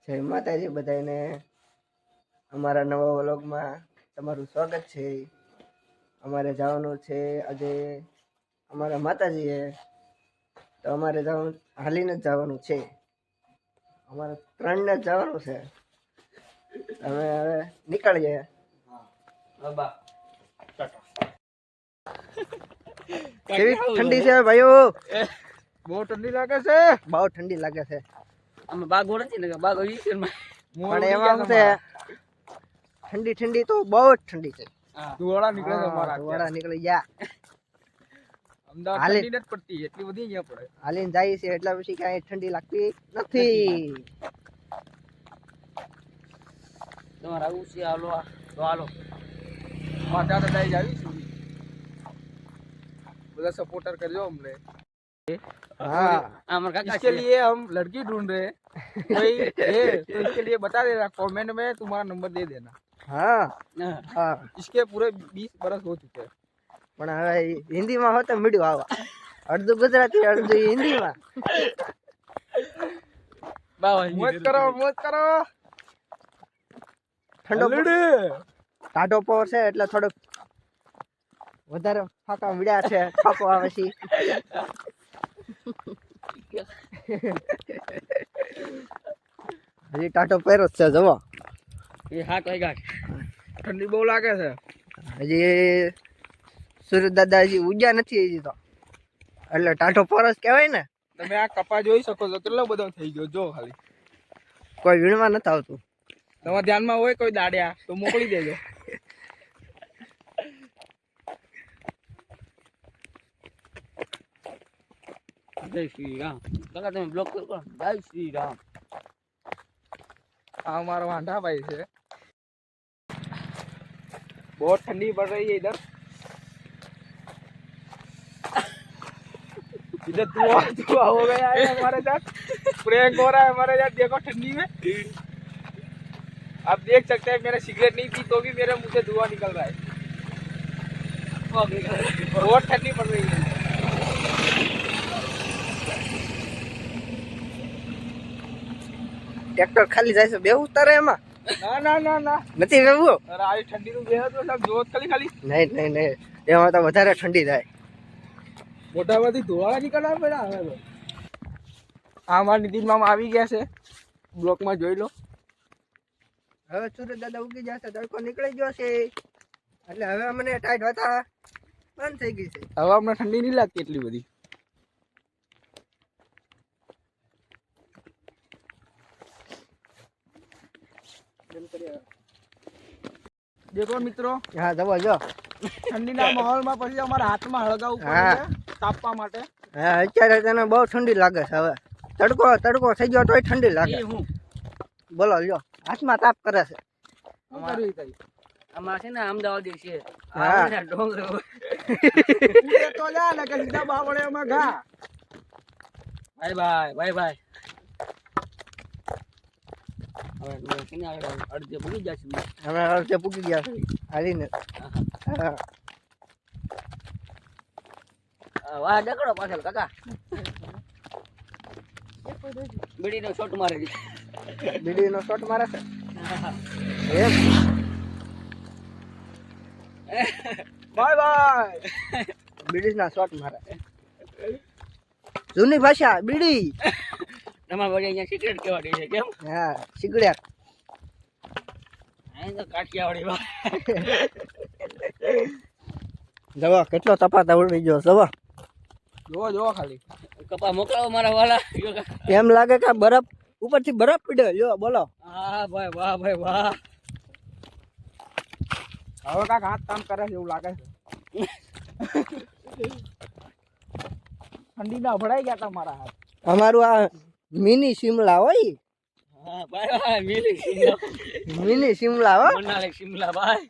જય માતાજી બધાને અમારા નવા વ્લોગમાં તમારું સ્વાગત છે। અમારે જવાનું છે આજે અમારા માતાજીએ, તો અમારે જવાનું હાલીને જ જવાનું છે। અમારે 3 ને જ જવાનું છે। અમે હવે નીકળીએ। કેવી ઠંડી છે ભાઈઓ? બહુ ઠંડી લાગે છે, બહુ ઠંડી લાગે છે। અમે બાગો નથી ને બાગો ઈશ્વરમાં પણ એમાં શું છે, ઠંડી ઠંડી તો બહુ જ ઠંડી છે। ધુવાડા નીકળે છે અમારા, ધુવાડા નીકળી ગયા। અમદાવાદ ઠંડી નથી પડતી, એટલી બધી અહીંયા પડે। હાલીને જાય છે એટલે પછી કાંઈ ઠંડી લાગતી નથી। તમારે આવું છે, હાલો તો હાલો, માતા તો દઈ જાવીશું, બધા सपोर्टर करजो हमने। हाँ इसके लिए हम लड़की ढूंढ रहे हैं, कोई है तो इसके लिए बता देना, कमेंट में तुम्हारा नंबर दे देना। हाँ हाँ इसके पूरे 20 बरस हो चुके हैं। પણ હવે હિન્દીમાં હોત મીડિયો આવા, અડધું ગુજરાતી અડધું હિન્દીમાં। મોજ કરો મોજ કરો। ઠંડો ટાઢો પવન છે એટલે થોડુંક વધારે ફાંકા વિડ્યા છે, ફાંકો આવે છે। હજી ટાઢો પહેરો જ છે, જવો એ હાથ વાગ્યા, ઠંડી બહુ લાગે છે। હજી સુરત દાદા હજી ઉગ્યા નથી હજી તો, એટલે ટાઢો પરસ કહેવાય ને। તમે આ કપા જોઈ શકો છો, કેટલો બધો થઈ ગયો જો, ખાલી કોઈ વીણવા નથી આવતું। તમારા ધ્યાનમાં હોય કોઈ દાડ્યા તો મોકલી દેજો। જય શ્રી રામ કાકા, તમે બ્લોક કરો, જય શ્રી રામ। આ हमारा वांडा भाई છે, बहुत ठंडी पड़ रही है इधर। इधर धुआं धुआं हो गया है हमारे साथ, प्रैंक हो रहा है हमारे साथ। देखो ठंडी में आप देख सकते हैं, मैंने सिगरेट नहीं पी तो भी मेरे मुंह से धुआं निकल रहा है। बहुत ठंडी पड़ रही है। ટ્રેક્ટર ખાલી જાય છે, બેવું તારે એમાં? ના ના ના ના, નથી બેવું? અરે આ ઠંડી નું બેહ તો સાહેબ જોત ખાલી ખાલી, નહીં નહીં નહીં, એમાં તો વધારે ઠંડી થાય। મોટામાંથી ધોવાળા નીકળવા પડ્યા હવે તો। આ અમારા નીતિન મામા આવી ગયા છે, બ્લોકમાં જોઈ લો। હવે સુરત દાદા ઉગી જશે, તડકો નીકળી ગયો છે, એટલે હવે અમને ટાઈટ હોતા બંધ થઈ ગઈ છે। હવે અમને ઠંડી નહીં લાગતી એટલી બધી। દેખો મિત્રો, હા જવો જો ઠંડીના માહોલમાં પછી અમારા હાથમાં હળગાવવું પડે છે તાપવા માટે। હા અત્યારે તને બહુ ઠંડી લાગે છે। હવે તડકો તડકો થઈ ગયો તોય ઠંડી લાગે। બોલો લ્યો, હાથમાં તાપ કરે છે। શું કરવી કઈ અમાર છે ને અમદાવાદ છે, હા ડોંગરો તો જા ને કે સીધા બાવળે માં ઘા। Bye bye bye bye. હવે છે ને અડધે પૂગી જશે, અમે અડધે પૂગી ગયા છે હાલીને। હા વાહ ડકડો પાછળ કાકા, બીડીનો શોટ મારે છે, બીડીનો શોટ મારે છે એમ? Bye bye. બીડીના શોટ મારે, જૂની ભાષા બીડી। તમારા વડે અહીંયા સિગરેટ કહેવાડી છે કેમ? હા સિગરેટ, અહીં તો કાઠિયાવાડી વાત। જવા કેટલો તપાતા ઉડી ગયો જવા। જોવો જોવો ખાલી કપા મોકલાવો મારા વાલા। એમ લાગે કે બરફ ઉપરથી બરફ પડ્યો। લ્યો બોલો। હા ભાઈ વાહ ભાઈ વાહ। હવે કાંક હાથ કામ કરે છે એવું લાગે છે। ઠંડીના અભડાઈ ગયા હતા મારા હાથ। અમારું આ મિની શિમલા હોય। હા ભાઈ ભાઈ મિની શિમલા, મિની શિમલા હો, મનાલી શિમલા ભાઈ।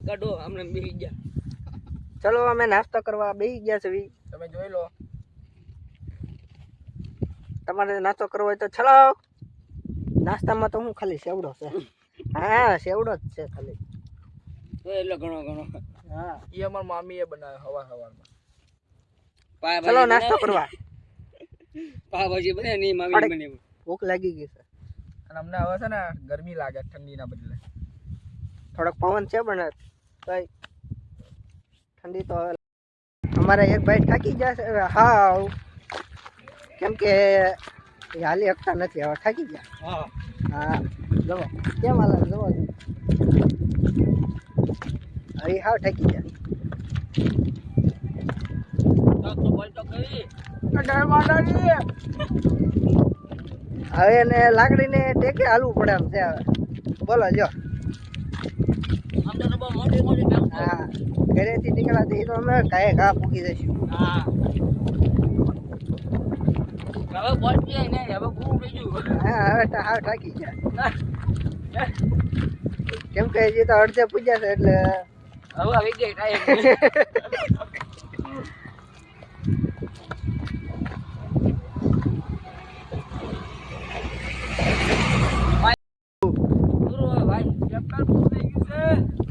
કાઢો અમને બેસી ગયા। ચલો અમે નાસ્તો કરવા બેસી ગયા છે। તમે જોઈ લો, તમારે નાસ્તો કરવો હોય તો ચલો। નાસ્તામાં તો હું ખાલી સેવડો છે। હા સેવડો જ છે ખાલી, એટલે ઘણો ઘણો। હા એ અમાર મામી એ બનાવ્યો હવાર હવારમાં। ચલો નાસ્તો કરવા. પાવભાજી બને નહીં મામી બને. ભૂખ લાગી ગઈ છે અને અમને હવે છે ને ગરમી લાગે ઠંડીના બદલે. થોડોક પવન છે પણ કઈ ઠંડી તો હવે. અમારા એક ભાઈ થાકી જશે હા, કેમ કે એ હાલી શકતા નથી, હવે થાકી ગયા. હા જવો કેમ હાલે જવો હવે હાવ થાકી ગયા. હવે એને લાકડીને ટેકે હાલવું પડે એમ છે હવે. બોલો જો હા ઘરેથી નીકળ્યા તો અમે કાંઈ ઘા પૂકી જઈશું. હા હવે તો હાવ થાકી ગયા, કેમ કે હજી તો અડધે પૂજ્યા છે એટલે હવે આવી ગઈ ટાઈમ.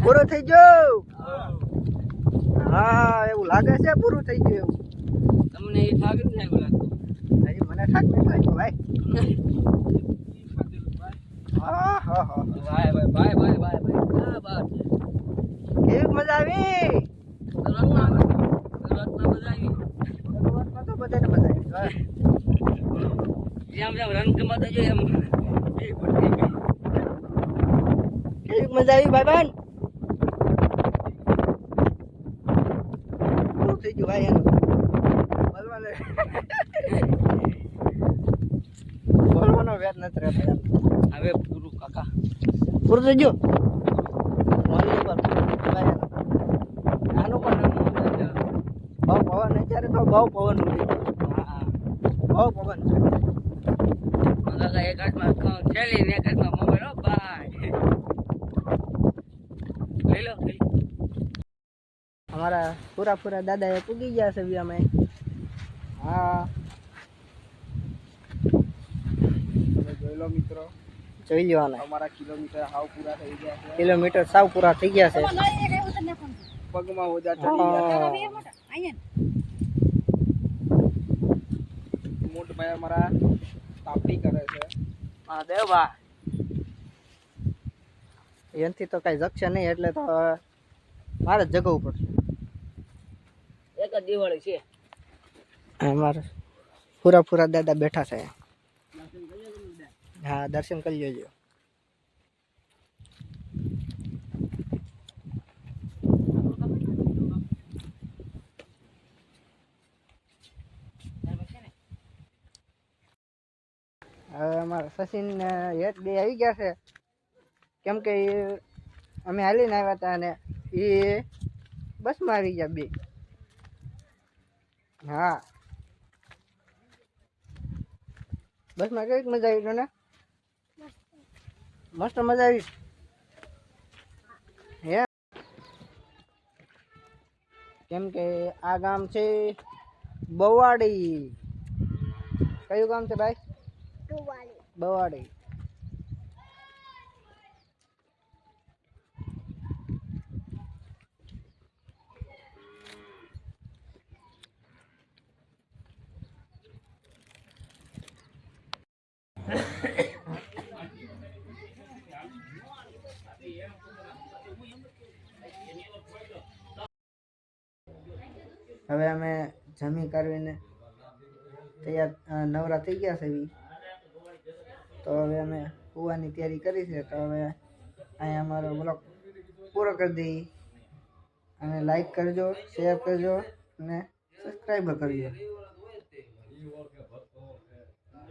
પૂરું થઈ ગયું. હા એવું લાગે છે પૂરું થઈ ગયું એવું. તમને એ થાક નથી લાગ્યો લાગતો? હજી મને થાક નથી લાગ્યો ભાઈ. હા હા હા ભાઈ ભાઈ ભાઈ ભાઈ ભાઈ ભાઈ ક્યાં બાત છે. કેવી મજા આવી? શરૂઆતમાં મજા આવી. શરૂઆતમાં તો બધાને મજા આવી. જેમ જેમ રન કમાતા જોઈએ એમ કેવી મજા આવી ભાઈ બહેન? પૂરું થઈ ગયું ભાઈ એનું. બોલવાનો વેત નથી રહેતો એમ. હવે પૂરું કાકા. પૂરું થઈ ગયું. મોની ઉપર ભાઈ એનું. આનું પણ બહુ પવન અત્યારે તો બહુ પવન ઉડી ગયો. હા બહુ પવન છે. કાકા એક હાથમાં થેલી ને એક હાથમાં મોબાઈલ. હો ભાઈ લઈ લો અમારા પૂરા દાદા એ પૂગી ગયા છે અમે. હા જોઈ લો મિત્રો, જોઈ લેવાના. અમારા કિલોમીટર હાવ પૂરા થઈ ગયા છે. કિલોમીટર સાવ પૂરા થઈ ગયા છે. પગમાં ઓજા ચડી ગયા. મોટ ભાઈ અમારા તાપડી કરે છે. હા દેવા એનાથી તો કઈ જગશે નહીં એટલે તો મારે જ જગવું પડશે. એક જ દિવાળી છે. અમારે પૂરા દાદા બેઠા છે. હા દર્શન કરી લેજો. હવે અમારા સચિન હેત બે આવી ગયા છે, કેમ કે અમે હાલીને આવ્યા હતા અને એ બસમાં આવી ગયા બે. હા બસમાં કેવી મજા આવી તને? મસ્ત મજા આવી. હે કેમ કે આ ગામ છે બવાડી. કયું ગામ છે ભાઈ? બવાડી. હવે અમે જમી કરીને તૈયાર નવરા થઈ ગયા છે એવી, તો હવે અમે સુવાની તૈયારી કરી છે. તો હવે અહીંયા અમારો બ્લોગ પૂરો કરી દઈએ અને લાઈક કરજો, શેર કરજો અને સબસ્ક્રાઈબર કરજો.